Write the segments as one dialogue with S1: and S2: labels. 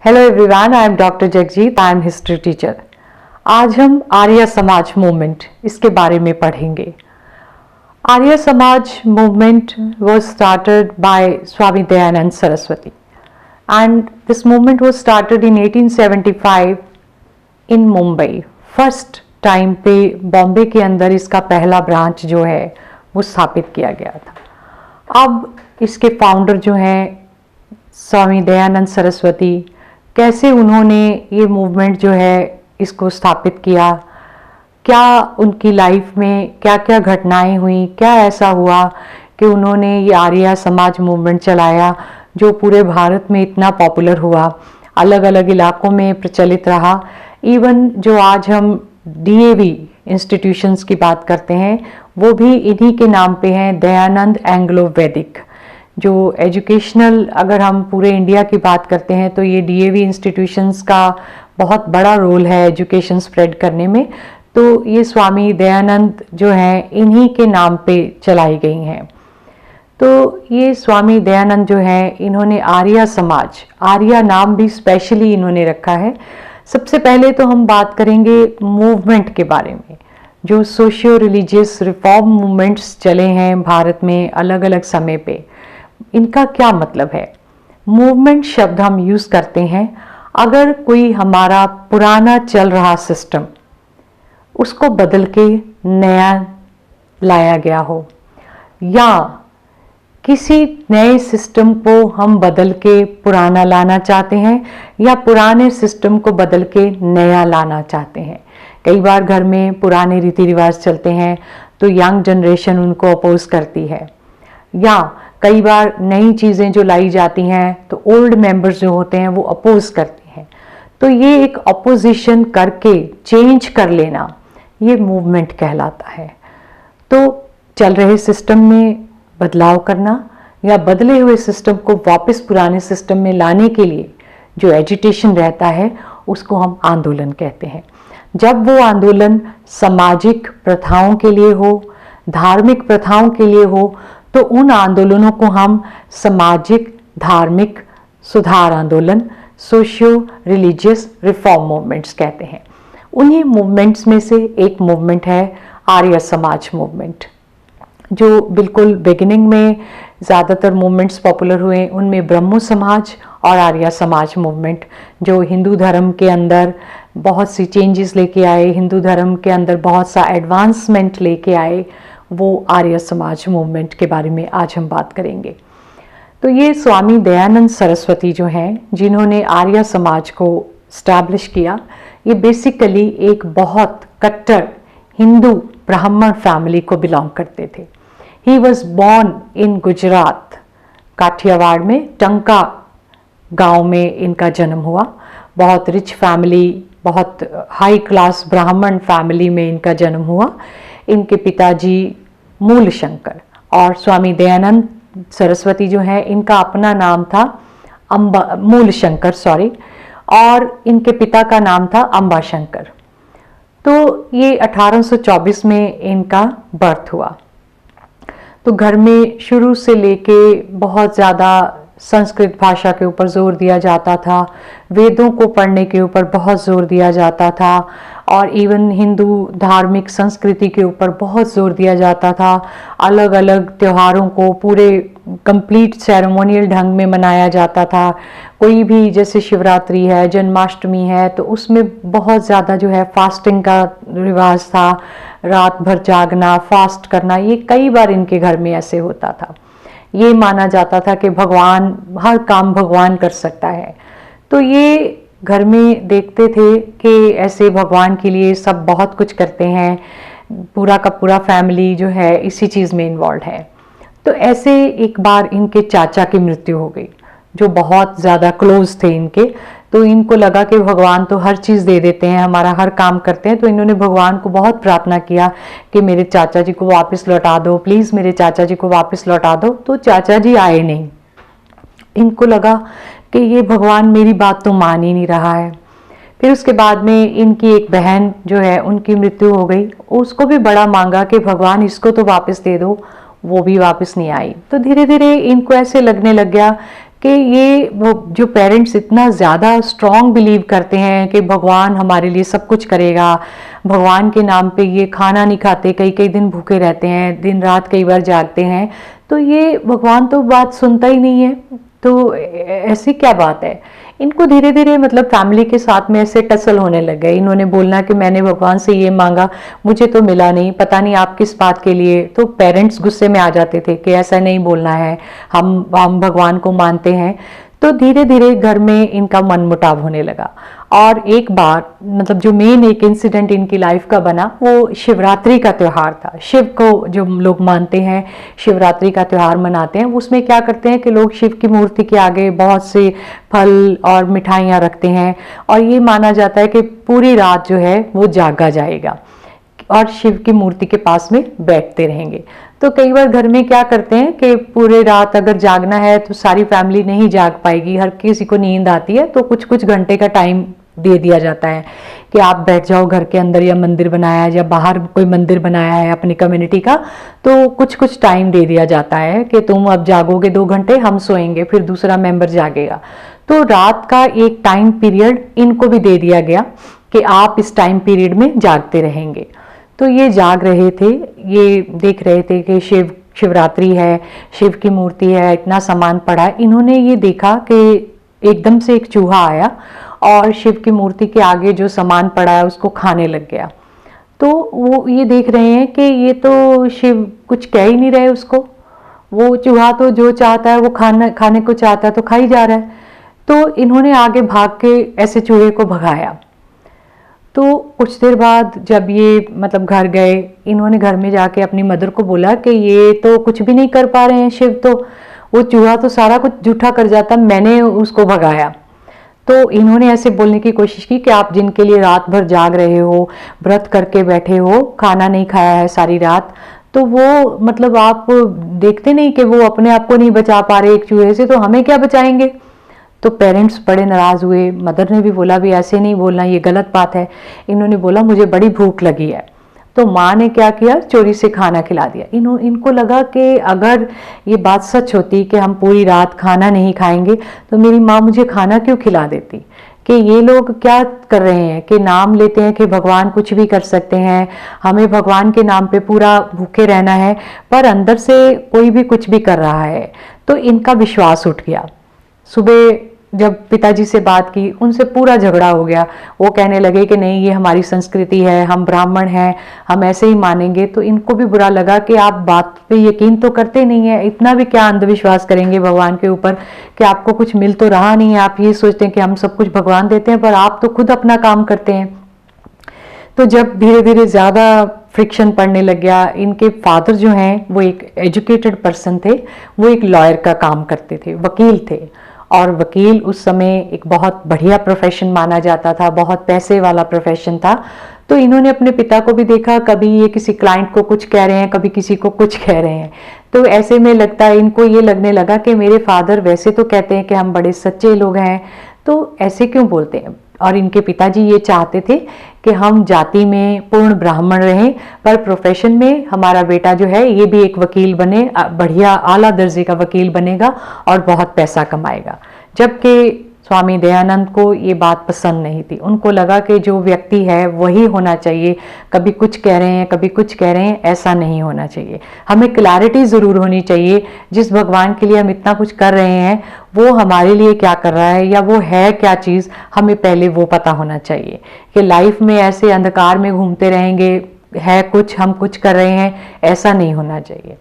S1: Hello everyone, I am doctor Jagjit, I am history teacher. आज हम Arya Samaj movement इसके बारे में पढ़ेंगे। Arya Samaj movement was started by Swami Dayanand Saraswati and this movement was started in 1875 in Mumbai। First time पे बॉम्बे के अंदर इसका पहला ब्रांच जो है वो स्थापित किया गया था। अब इसके फाउंडर जो हैं स्वामी दयानंद सरस्वती, कैसे उन्होंने ये मूवमेंट जो है इसको स्थापित किया, क्या उनकी लाइफ में क्या क्या घटनाएं हुई, क्या ऐसा हुआ कि उन्होंने ये आर्य समाज मूवमेंट चलाया जो पूरे भारत में इतना पॉपुलर हुआ, अलग अलग इलाकों में प्रचलित रहा। इवन जो आज हम डीएवी इंस्टीट्यूशंस की बात करते हैं वो भी इन्हीं के नाम पे हैं, दयानंद एंग्लो वैदिक। जो एजुकेशनल, अगर हम पूरे इंडिया की बात करते हैं तो ये डीएवी इंस्टीट्यूशंस का बहुत बड़ा रोल है एजुकेशन स्प्रेड करने में। तो ये स्वामी दयानंद जो हैं इन्हीं के नाम पे चलाई गई हैं। तो ये स्वामी दयानंद जो हैं इन्होंने आर्य समाज, आर्य नाम भी स्पेशली इन्होंने रखा है। सबसे पहले तो हम बात करेंगे मूवमेंट के बारे में। जो सोशियो रिलीजियस रिफॉर्म मूवमेंट्स चले हैं भारत में अलग अलग समय पे, इनका क्या मतलब है। मूवमेंट शब्द हम यूज करते हैं अगर कोई हमारा पुराना चल रहा सिस्टम उसको बदल के नया लाया गया हो, या किसी नए सिस्टम को हम बदल के पुराना लाना चाहते हैं, या पुराने सिस्टम को बदल के नया लाना चाहते हैं। कई बार घर में पुराने रीति रिवाज चलते हैं तो यंग जनरेशन उनको अपोज करती है, या कई बार नई चीज़ें जो लाई जाती हैं तो ओल्ड मेंबर्स जो होते हैं वो अपोज करते हैं। तो ये एक अपोजिशन करके चेंज कर लेना, ये मूवमेंट कहलाता है। तो चल रहे सिस्टम में बदलाव करना या बदले हुए सिस्टम को वापस पुराने सिस्टम में लाने के लिए जो एजिटेशन रहता है उसको हम आंदोलन कहते हैं। जब वो आंदोलन सामाजिक प्रथाओं के लिए हो, धार्मिक प्रथाओं के लिए हो, तो उन आंदोलनों को हम सामाजिक धार्मिक सुधार आंदोलन, सोशियो रिलीजियस रिफॉर्म मूवमेंट्स कहते हैं। उन्हीं मूवमेंट्स में से एक मूवमेंट है आर्य समाज मूवमेंट। जो बिल्कुल बिगिनिंग में ज़्यादातर मूवमेंट्स पॉपुलर हुए उनमें ब्रह्मो समाज और आर्य समाज मूवमेंट, जो हिंदू धर्म के अंदर बहुत सी चेंजेस लेके आए, हिंदू धर्म के अंदर बहुत सा एडवांसमेंट लेके आए, वो आर्य समाज मूवमेंट के बारे में आज हम बात करेंगे। तो ये स्वामी दयानंद सरस्वती जो हैं जिन्होंने आर्य समाज को स्टैब्लिश किया, ये बेसिकली एक बहुत कट्टर हिंदू ब्राह्मण फैमिली को बिलोंग करते थे। He was born in Gujarat, Kathiawar में टंका गांव में इनका जन्म हुआ। बहुत रिच फैमिली, बहुत हाई क्लास ब्राह्मण फैमिली में इनका जन्म हुआ। इनके पिताजी मूल शंकर और स्वामी दयानंद सरस्वती जो है इनका अपना नाम था मूल शंकर और इनके पिता का नाम था अंबा शंकर। तो ये 1824 में इनका बर्थ हुआ। तो घर में शुरू से लेके बहुत ज़्यादा संस्कृत भाषा के ऊपर जोर दिया जाता था, वेदों को पढ़ने के ऊपर बहुत जोर दिया जाता था, और इवन हिंदू धार्मिक संस्कृति के ऊपर बहुत जोर दिया जाता था। अलग अलग त्योहारों को पूरे कंप्लीट सेरेमोनियल ढंग में मनाया जाता था। कोई भी जैसे शिवरात्रि है, जन्माष्टमी है, तो उसमें बहुत ज़्यादा जो है फास्टिंग का रिवाज था, रात भर जागना, फास्ट करना, ये कई बार इनके घर में ऐसे होता था। ये माना जाता था कि भगवान, हर काम भगवान कर सकता है। तो ये घर में देखते थे कि ऐसे भगवान के लिए सब बहुत कुछ करते हैं, पूरा का पूरा फैमिली जो है इसी चीज़ में इन्वॉल्व है। तो ऐसे एक बार इनके चाचा की मृत्यु हो गई जो बहुत ज़्यादा क्लोज थे इनके। तो इनको लगा कि भगवान तो हर चीज़ दे देते हैं, हमारा हर काम करते हैं। तो इन्होंने भगवान को बहुत प्रार्थना किया कि मेरे चाचा जी को वापस लौटा दो, प्लीज़ मेरे चाचा जी को वापस लौटा दो। तो चाचा जी आए नहीं। इनको लगा कि ये भगवान मेरी बात तो मान ही नहीं रहा है। फिर उसके बाद में इनकी एक बहन जो है उनकी मृत्यु हो गई। उसको भी बड़ा मांगा कि भगवान इसको तो वापस दे दो, वो भी वापस नहीं आई। तो धीरे धीरे इनको ऐसे लगने लग गया कि ये वो जो पेरेंट्स इतना ज़्यादा स्ट्रॉन्ग बिलीव करते हैं कि भगवान हमारे लिए सब कुछ करेगा, भगवान के नाम पे ये खाना नहीं खाते, कई कई दिन भूखे रहते हैं, दिन रात कई बार जागते हैं, तो ये भगवान तो बात सुनता ही नहीं है। तो ऐसी क्या बात है। इनको धीरे धीरे मतलब फैमिली के साथ में ऐसे टसल होने लग गए। इन्होंने बोलना कि मैंने भगवान से ये मांगा, मुझे तो मिला नहीं, पता नहीं आप किस बात के लिए। तो पेरेंट्स गुस्से में आ जाते थे कि ऐसा नहीं बोलना है, हम भगवान को मानते हैं। तो धीरे धीरे घर में इनका मनमुटाव होने लगा। और एक बार मतलब जो मेन एक इंसिडेंट इनकी लाइफ का बना वो शिवरात्रि का त्यौहार था। शिव को जो लोग मानते हैं, शिवरात्रि का त्यौहार मनाते हैं। उसमें क्या करते हैं कि लोग शिव की मूर्ति के आगे बहुत से फल और मिठाइयाँ रखते हैं और ये माना जाता है कि पूरी रात जो है वो जागा जाएगा और शिव की मूर्ति के पास में बैठते रहेंगे। तो कई बार घर में क्या करते हैं कि पूरे रात अगर जागना है तो सारी फैमिली नहीं जाग पाएगी, हर किसी को नींद आती है, तो कुछ कुछ घंटे का टाइम दे दिया जाता है कि आप बैठ जाओ घर के अंदर, या मंदिर बनाया है या बाहर कोई मंदिर बनाया है अपनी कम्युनिटी का, तो कुछ कुछ टाइम दे दिया जाता है कि तुम अब जागोगे 2 घंटे, हम सोएंगे, फिर दूसरा मेंबर जागेगा। तो रात का एक टाइम पीरियड इनको भी दे दिया गया कि आप इस टाइम पीरियड में जागते रहेंगे। तो ये जाग रहे थे, ये देख रहे थे कि शिवरात्रि है, शिव की मूर्ति है, इतना सामान पड़ा है। इन्होंने ये देखा कि एकदम से एक चूहा आया और शिव की मूर्ति के आगे जो सामान पड़ा है उसको खाने लग गया। तो वो ये देख रहे हैं कि ये तो शिव कुछ कह ही नहीं रहे उसको, वो चूहा तो जो चाहता है वो खाने को चाहता है तो खा ही जा रहा है। तो इन्होंने आगे भाग के ऐसे चूहे को भगाया। तो कुछ देर बाद जब ये मतलब घर गए, इन्होंने घर में जाके अपनी मदर को बोला कि ये तो कुछ भी नहीं कर पा रहे हैं शिव, तो वो चूहा तो सारा कुछ जूठा कर जाता, मैंने उसको भगाया। तो इन्होंने ऐसे बोलने की कोशिश की कि आप जिनके लिए रात भर जाग रहे हो, व्रत करके बैठे हो, खाना नहीं खाया है सारी रात, तो वो मतलब आप देखते नहीं कि वो अपने आप को नहीं बचा पा रहे एक चूहे से, तो हमें क्या बचाएंगे। तो पेरेंट्स बड़े नाराज हुए। मदर ने भी बोला भी ऐसे नहीं बोलना, ये गलत बात है। इन्होंने बोला मुझे बड़ी भूख लगी है। तो माँ ने क्या किया, चोरी से खाना खिला दिया। इनको लगा कि अगर ये बात सच होती कि हम पूरी रात खाना नहीं खाएंगे तो मेरी माँ मुझे खाना क्यों खिला देती, कि ये लोग क्या कर रहे हैं कि नाम लेते हैं कि भगवान कुछ भी कर सकते हैं, हमें भगवान के नाम पे पूरा भूखे रहना है, पर अंदर से कोई भी कुछ भी कर रहा है। तो इनका विश्वास उठ गया। सुबह जब पिताजी से बात की, उनसे पूरा झगड़ा हो गया। वो कहने लगे कि नहीं, ये हमारी संस्कृति है, हम ब्राह्मण हैं, हम ऐसे ही मानेंगे। तो इनको भी बुरा लगा कि आप बात पे यकीन तो करते नहीं है, इतना भी क्या अंधविश्वास करेंगे भगवान के ऊपर कि आपको कुछ मिल तो रहा नहीं है, आप ये सोचते हैं कि हम सब कुछ भगवान देते हैं, पर आप तो खुद अपना काम करते हैं। तो जब धीरे धीरे ज़्यादा फ्रिक्शन पड़ने लग गया, इनके फादर जो हैं वो एक एजुकेटेड पर्सन थे, वो एक लॉयर का काम करते थे, वकील थे। और वकील उस समय एक बहुत बढ़िया प्रोफेशन माना जाता था, बहुत पैसे वाला प्रोफेशन था। तो इन्होंने अपने पिता को भी देखा, कभी ये किसी क्लाइंट को कुछ कह रहे हैं, कभी किसी को कुछ कह रहे हैं। तो ऐसे में लगता है इनको ये लगने लगा कि मेरे फादर वैसे तो कहते हैं कि हम बड़े सच्चे लोग हैं, तो ऐसे क्यों बोलते हैं। और इनके पिताजी ये चाहते थे कि हम जाति में पूर्ण ब्राह्मण रहें, पर प्रोफेशन में हमारा बेटा जो है ये भी एक वकील बने, बढ़िया आला दर्जे का वकील बनेगा और बहुत पैसा कमाएगा। जबकि स्वामी दयानंद को ये बात पसंद नहीं थी। उनको लगा कि जो व्यक्ति है वही होना चाहिए, कभी कुछ कह रहे हैं कभी कुछ कह रहे हैं, ऐसा नहीं होना चाहिए। हमें क्लैरिटी ज़रूर होनी चाहिए, जिस भगवान के लिए हम इतना कुछ कर रहे हैं वो हमारे लिए क्या कर रहा है या वो है क्या चीज़, हमें पहले वो पता होना चाहिए। कि लाइफ में ऐसे अंधकार में घूमते रहेंगे, है कुछ हम कुछ कर रहे हैं, ऐसा नहीं होना चाहिए।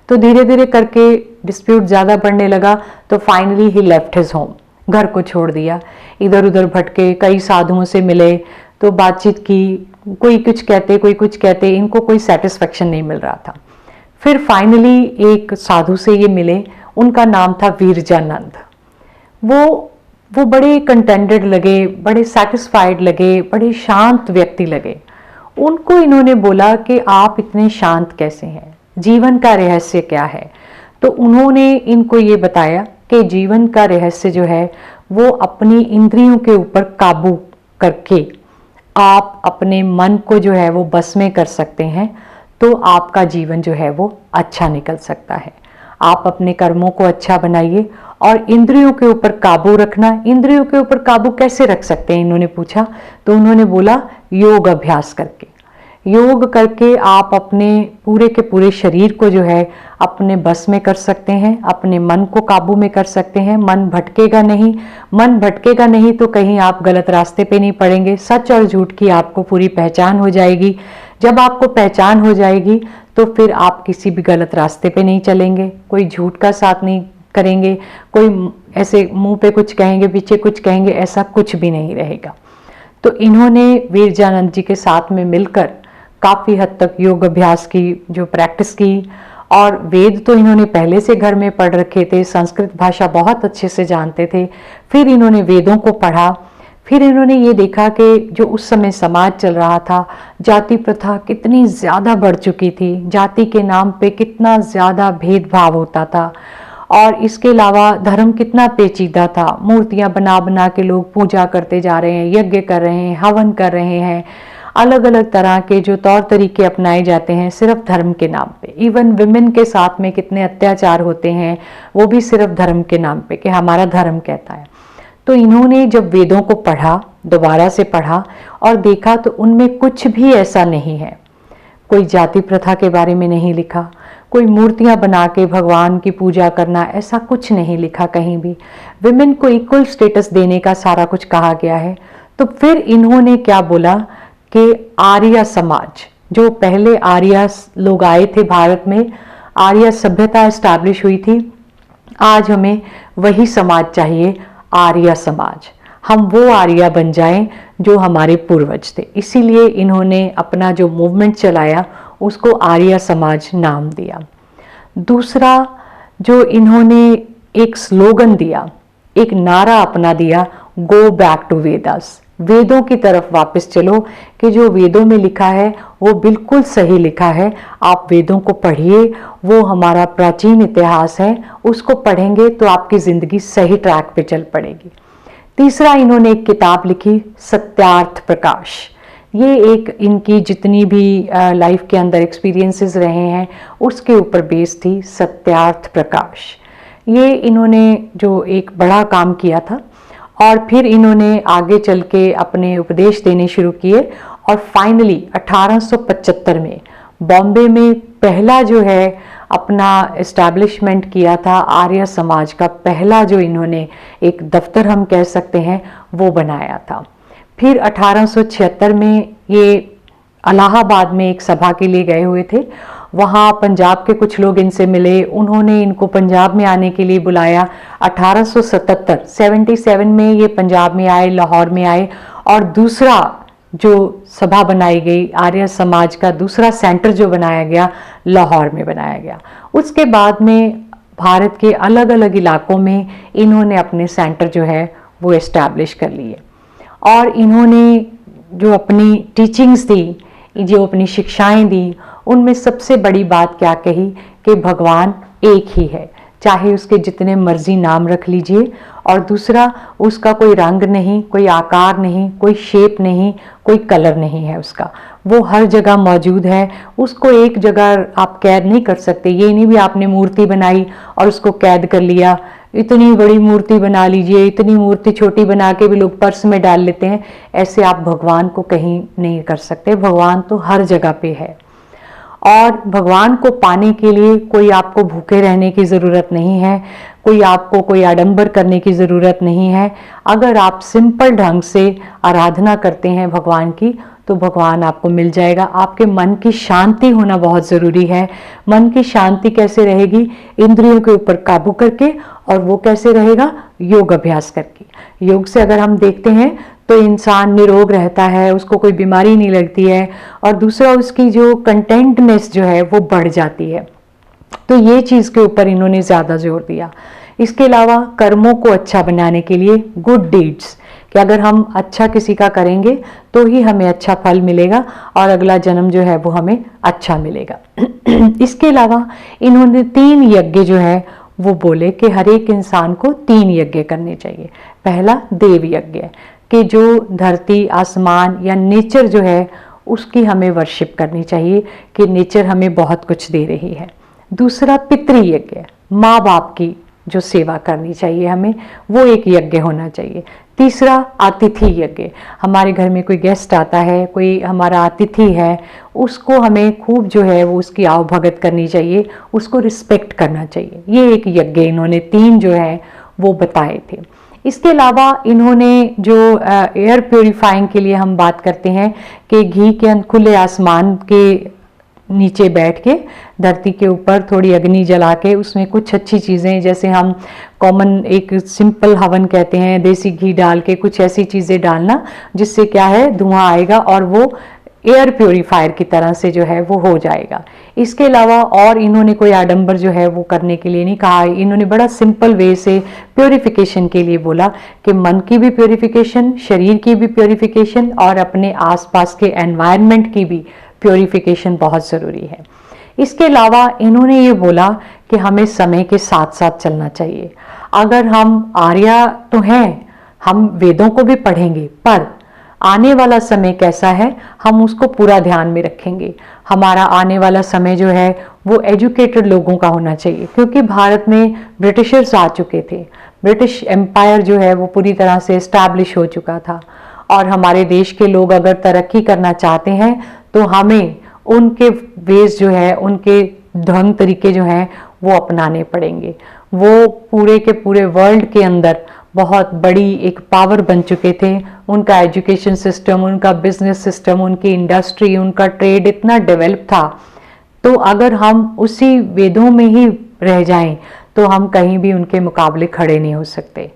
S1: तो धीरे धीरे करके डिस्प्यूट ज़्यादा बढ़ने लगा। तो finally he left his home, घर को छोड़ दिया, इधर उधर भटके, कई साधुओं से मिले, तो बातचीत की, कोई कुछ कहते कोई कुछ कहते, इनको कोई सेटिस्फेक्शन नहीं मिल रहा था। फिर फाइनली एक साधु से ये मिले, उनका नाम था वीरजानंद। वो बड़े कंटेंटेड लगे, बड़े सेटिस्फाइड लगे, बड़े शांत व्यक्ति लगे। उनको इन्होंने बोला कि आप इतने शांत कैसे हैं, जीवन का रहस्य क्या है। तो उन्होंने इनको ये बताया कि जीवन का रहस्य जो है वो अपनी इंद्रियों के ऊपर काबू करके आप अपने मन को जो है वो बस में कर सकते हैं, तो आपका जीवन जो है वो अच्छा निकल सकता है। आप अपने कर्मों को अच्छा बनाइए और इंद्रियों के ऊपर काबू रखना। इंद्रियों के ऊपर काबू कैसे रख सकते हैं, इन्होंने पूछा। तो उन्होंने बोला योग अभ्यास करके। योग करके आप अपने पूरे के पूरे शरीर को जो है अपने बस में कर सकते हैं, अपने मन को काबू में कर सकते हैं। मन भटकेगा नहीं, मन भटकेगा नहीं तो कहीं आप गलत रास्ते पे नहीं पड़ेंगे। सच और झूठ की आपको पूरी पहचान हो जाएगी। जब आपको पहचान हो जाएगी तो फिर आप किसी भी गलत रास्ते पे नहीं चलेंगे, कोई झूठ का साथ नहीं करेंगे, कोई ऐसे मुंह पे कुछ कहेंगे पीछे कुछ कहेंगे, ऐसा कुछ भी नहीं रहेगा। तो इन्होंने वीरजानंद जी के साथ में मिलकर काफ़ी हद तक योग अभ्यास की जो प्रैक्टिस की। और वेद तो इन्होंने पहले से घर में पढ़ रखे थे, संस्कृत भाषा बहुत अच्छे से जानते थे। फिर इन्होंने वेदों को पढ़ा। फिर इन्होंने ये देखा कि जो उस समय समाज चल रहा था, जाति प्रथा कितनी ज़्यादा बढ़ चुकी थी, जाति के नाम पे कितना ज़्यादा भेदभाव होता था, और इसके अलावा धर्म कितना पेचीदा था। मूर्तियाँ बना बना के लोग पूजा करते जा रहे हैं, यज्ञ कर रहे हैं, हवन कर रहे हैं, अलग अलग तरह के जो तौर तरीके अपनाए जाते हैं सिर्फ धर्म के नाम पे। इवन विमेन के साथ में कितने अत्याचार होते हैं, वो भी सिर्फ धर्म के नाम पे कि हमारा धर्म कहता है। तो इन्होंने जब वेदों को पढ़ा, दोबारा से पढ़ा और देखा तो उनमें कुछ भी ऐसा नहीं है। कोई जाति प्रथा के बारे में नहीं लिखा, कोई मूर्तियां बना के भगवान की पूजा करना, ऐसा कुछ नहीं लिखा कहीं भी। विमेन को इक्वल स्टेटस देने का सारा कुछ कहा गया है। तो फिर इन्होंने क्या बोला कि आर्य समाज, जो पहले आर्य लोग आए थे भारत में, आर्य सभ्यता एस्टैब्लिश हुई थी, आज हमें वही समाज चाहिए, आर्य समाज। हम वो आर्य बन जाएं जो हमारे पूर्वज थे। इसीलिए इन्होंने अपना जो मूवमेंट चलाया उसको आर्य समाज नाम दिया। दूसरा जो इन्होंने एक स्लोगन दिया, एक नारा अपना दिया, गो बैक टू वेदास, वेदों की तरफ वापस चलो, कि जो वेदों में लिखा है वो बिल्कुल सही लिखा है। आप वेदों को पढ़िए, वो हमारा प्राचीन इतिहास है, उसको पढ़ेंगे तो आपकी ज़िंदगी सही ट्रैक पे चल पड़ेगी। तीसरा इन्होंने एक किताब लिखी, सत्यार्थ प्रकाश। ये एक इनकी जितनी भी लाइफ के अंदर एक्सपीरियंसेस रहे हैं उसके ऊपर बेस्ड थी, सत्यार्थ प्रकाश। ये इन्होंने जो एक बड़ा काम किया था और फिर इन्होंने आगे चल के अपने उपदेश देने शुरू किए। और फाइनली 1875 में बॉम्बे में पहला जो है अपना इस्टेब्लिशमेंट किया था, आर्य समाज का पहला जो इन्होंने एक दफ्तर हम कह सकते हैं वो बनाया था। फिर 1876 में ये इलाहाबाद में एक सभा के लिए गए हुए थे। वहाँ पंजाब के कुछ लोग इनसे मिले, उन्होंने इनको पंजाब में आने के लिए बुलाया। 1877 में ये पंजाब में आए, लाहौर में आए, और दूसरा जो सभा बनाई गई, आर्य समाज का दूसरा सेंटर जो बनाया गया, लाहौर में बनाया गया। उसके बाद में भारत के अलग अलग इलाकों में इन्होंने अपने सेंटर जो है वो एस्टैब्लिश कर लिए। और इन्होंने जो अपनी टीचिंग्स दी, जो अपनी शिक्षाएं दी, उनमें सबसे बड़ी बात क्या कही कि भगवान एक ही है, चाहे उसके जितने मर्जी नाम रख लीजिए। और दूसरा, उसका कोई रंग नहीं, कोई आकार नहीं, कोई शेप नहीं, कोई कलर नहीं है उसका, वो हर जगह मौजूद है। उसको एक जगह आप कैद नहीं कर सकते। ये नहीं भी आपने मूर्ति बनाई और उसको कैद कर लिया। इतनी बड़ी मूर्ति बना लीजिए, इतनी मूर्ति छोटी बना के भी लोग पर्स में डाल लेते हैं, ऐसे आप भगवान को कहीं नहीं कर सकते। भगवान तो हर जगह पे है। और भगवान को पाने के लिए कोई आपको भूखे रहने की ज़रूरत नहीं है, कोई आपको कोई आडंबर करने की ज़रूरत नहीं है। अगर आप सिंपल ढंग से आराधना करते हैं भगवान की तो भगवान आपको मिल जाएगा। आपके मन की शांति होना बहुत ज़रूरी है। मन की शांति कैसे रहेगी? इंद्रियों के ऊपर काबू करके। और वो कैसे रहेगा? योग अभ्यास करके। योग से अगर हम देखते हैं तो इंसान निरोग रहता है, उसको कोई बीमारी नहीं लगती है, और दूसरा उसकी जो कंटेंटनेस जो है वो बढ़ जाती है। तो ये चीज़ के ऊपर इन्होंने ज़्यादा जोर दिया। इसके अलावा कर्मों को अच्छा बनाने के लिए गुड डीड्स, कि अगर हम अच्छा किसी का करेंगे तो ही हमें अच्छा फल मिलेगा और अगला जन्म जो है वो हमें अच्छा मिलेगा। इसके अलावा इन्होंने 3 यज्ञ जो है वो बोले कि हर एक इंसान को 3 यज्ञ करने चाहिए। पहला देव यज्ञ, कि जो धरती, आसमान या नेचर जो है उसकी हमें वर्शिप करनी चाहिए, कि नेचर हमें बहुत कुछ दे रही है। दूसरा पितृ यज्ञ, माँ बाप की जो सेवा करनी चाहिए हमें, वो एक यज्ञ होना चाहिए। तीसरा, अतिथि यज्ञ। हमारे घर में कोई गेस्ट आता है, कोई हमारा अतिथि है, उसको हमें खूब जो है वो उसकी आवभगत करनी चाहिए, उसको रिस्पेक्ट करना चाहिए। ये एक यज्ञ इन्होंने 3 जो है वो बताए थे। इसके अलावा इन्होंने जो एयर प्योरीफाइंग के लिए हम बात करते हैं कि घी के खुले आसमान के नीचे बैठ के धरती के ऊपर थोड़ी अग्नि जला के उसमें कुछ अच्छी चीज़ें, जैसे हम कॉमन एक सिंपल हवन कहते हैं, देसी घी डाल के कुछ ऐसी चीज़ें डालना जिससे क्या है धुआं आएगा और वो एयर प्योरीफायर की तरह से जो है वो हो जाएगा। इसके अलावा और इन्होंने कोई आडंबर जो है वो करने के लिए नहीं कहा। इन्होंने बड़ा सिंपल वे से प्योरीफिकेशन के लिए बोला कि मन की भी प्योरीफिकेशन, शरीर की भी प्योरीफिकेशन और अपने आसपास के एनवायरनमेंट की भी प्योरीफिकेशन बहुत ज़रूरी है। इसके अलावा इन्होंने ये बोला कि हमें समय के साथ साथ चलना चाहिए। अगर हम आर्या तो हैं, हम वेदों को भी पढ़ेंगे, पर आने वाला समय कैसा है हम उसको पूरा ध्यान में रखेंगे। हमारा आने वाला समय जो है वो एजुकेटेड लोगों का होना चाहिए, क्योंकि भारत में ब्रिटिशर्स आ चुके थे, ब्रिटिश एम्पायर जो है वो पूरी तरह से एस्टैब्लिश हो चुका था, और हमारे देश के लोग अगर तरक्की करना चाहते हैं तो हमें उनके वेज जो है, उनके ढंग तरीके जो हैं वो अपनाने पड़ेंगे। वो पूरे के पूरे वर्ल्ड के अंदर बहुत बड़ी एक पावर बन चुके थे। उनका एजुकेशन सिस्टम, उनका बिजनेस सिस्टम, उनकी इंडस्ट्री, उनका ट्रेड इतना डेवलप था। तो अगर हम उसी वेदों में ही रह जाएं तो हम कहीं भी उनके मुकाबले खड़े नहीं हो सकते।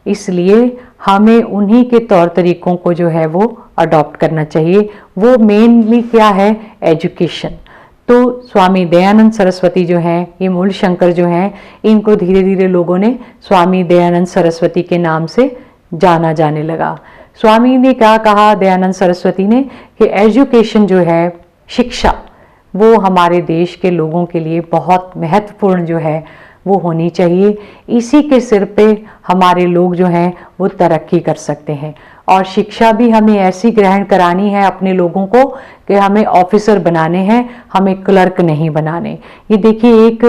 S1: इसलिए हमें उन्हीं के तौर तरीकों को जो है वो अडॉप्ट करना चाहिए। वो मेनली क्या है, एजुकेशन। तो स्वामी दयानंद सरस्वती जो हैं, ये मूल शंकर जो हैं, इनको धीरे धीरे लोगों ने स्वामी दयानंद सरस्वती के नाम से जाना जाने लगा। स्वामी ने क्या कहा, दयानंद सरस्वती ने, कि एजुकेशन जो है, शिक्षा, वो हमारे देश के लोगों के लिए बहुत महत्वपूर्ण जो है वो होनी चाहिए। इसी के सिर पे हमारे लोग जो हैं वो तरक्की कर सकते हैं। और शिक्षा भी हमें ऐसी ग्रहण करानी है अपने लोगों को कि हमें ऑफिसर बनाने हैं, हमें क्लर्क नहीं बनाने। ये देखिए, एक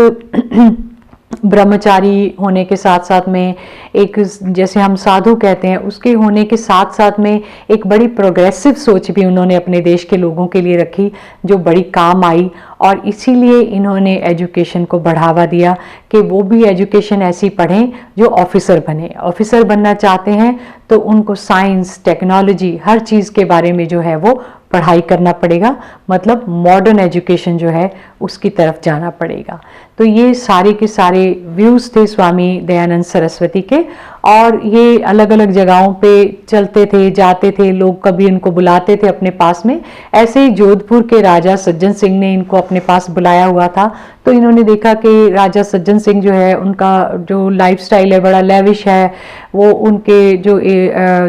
S1: ब्रह्मचारी होने के साथ साथ में, एक जैसे हम साधु कहते हैं, उसके होने के साथ साथ में एक बड़ी प्रोग्रेसिव सोच भी उन्होंने अपने देश के लोगों के लिए रखी, जो बड़ी काम आई। और इसीलिए इन्होंने एजुकेशन को बढ़ावा दिया कि वो भी एजुकेशन ऐसी पढ़ें जो ऑफिसर बने। ऑफिसर बनना चाहते हैं तो उनको साइंस, टेक्नोलॉजी, हर चीज़ के बारे में जो है वो पढ़ाई करना पड़ेगा, मतलब मॉडर्न एजुकेशन जो है उसकी तरफ जाना पड़ेगा। तो ये सारे के सारे व्यूज़ थे स्वामी दयानंद सरस्वती के, और ये अलग अलग जगहों पे चलते थे, जाते थे, लोग कभी इनको बुलाते थे अपने पास में। ऐसे ही जोधपुर के राजा सज्जन सिंह ने इनको अपने पास बुलाया हुआ था। तो इन्होंने देखा कि राजा सज्जन सिंह जो है, उनका जो लाइफस्टाइल है बड़ा लेविश है, वो उनके जो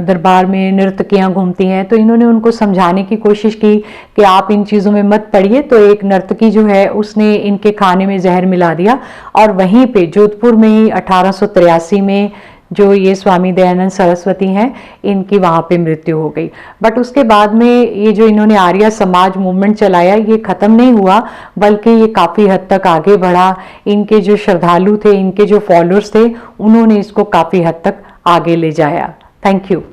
S1: दरबार में नर्तकियां घूमती हैं, तो इन्होंने उनको समझाने की कोशिश की कि आप इन चीज़ों में मत पड़िए। तो एक नर्तकी जो है उसने इनके खाने में जहर मिला दिया, और वहीं पे जोधपुर में ही 1883 में जो ये स्वामी दयानंद सरस्वती हैं, इनकी वहाँ पे मृत्यु हो गई। बट उसके बाद में ये जो इन्होंने आर्य समाज मूवमेंट चलाया, ये ख़त्म नहीं हुआ, बल्कि ये काफ़ी हद तक आगे बढ़ा। इनके जो श्रद्धालु थे, इनके जो फॉलोअर्स थे, उन्होंने इसको काफ़ी हद तक आगे ले जाया। Thank you.